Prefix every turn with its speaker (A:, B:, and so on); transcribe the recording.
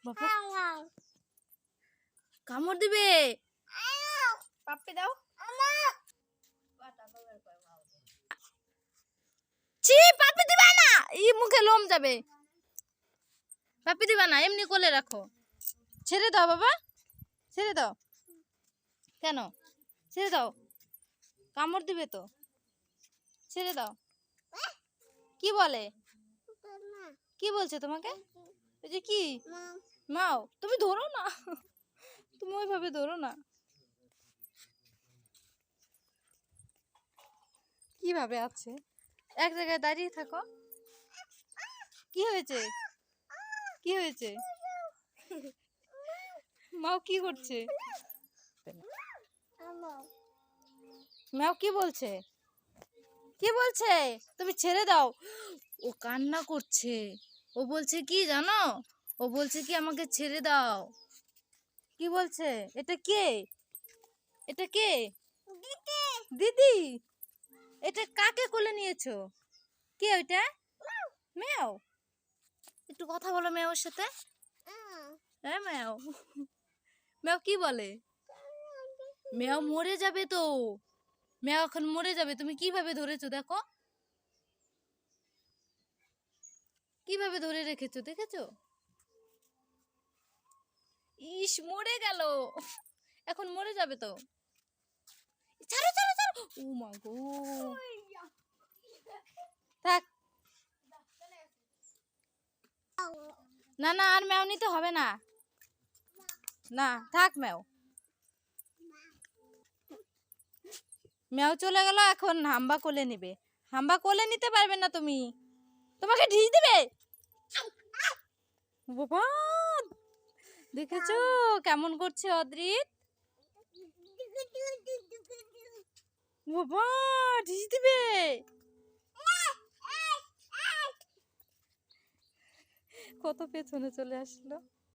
A: বাবা কামড় দিবে। পাপ্পি দাও। ছি পাপ্পি দিবা না, এই মুখে লোম যাবে। পাপ্পি দিবা না, এমনি কোলে রাখো। ছেড়ে দাও বাবা, ছেড়ে দাও। কেন ছেড়ে দাও, কামড় দিবে তো, ছেড়ে দাও। কি বলে, কি বলছে তোমাকে? এই যে কি মাও, তুমি ধরো না, তুমি ওইভাবে ধরো না। কিভাবে আছে, এক জায়গায় দাঁড়িয়ে থাকো। কি হয়েছে, কি হয়েছে? মাও কি করছে? মাও কি বলছে, কি বলছে? তুমি ছেড়ে দাও। ও কান্না করছে, ও বলছে কি জানো, ও বলছে কি আমাকে ছেড়ে দাও। কি বলছে? এটা কে, এটা কে? দিদি। এটা কাকে কোলে নিয়েছো? কে ওইটা? ম্যাও। একটু কথা বলো ম্যাওর সাথে। হ্যাঁ ম্যাও, ম্যাও কি বলে? ম্যাও মরে যাবে তো, ম্যাও এখন মরে যাবে। তুমি কিভাবে ধরেছো দেখো, কিভাবে ধরে রেখেছো দেখেছো? ইস মরে গেল, এখন মরে যাবে তো। ছাড়ো ছাড়ো ছাড়ো, ও মা গো। থাক, না না আর ম্যাও নিতে হবে না, না থাক ম্যাও। ম্যাও চলে গেল, এখন হাম্বা কোলে নিবে। হাম্বা কোলে নিতে পারবে না তুমি, তোমাকে ঢিস দিবে। বাবা দেখেছো কেমন করছে অদ্রিত? বাবা ঢিস দিবে। কত পেছনে চলে আসলো।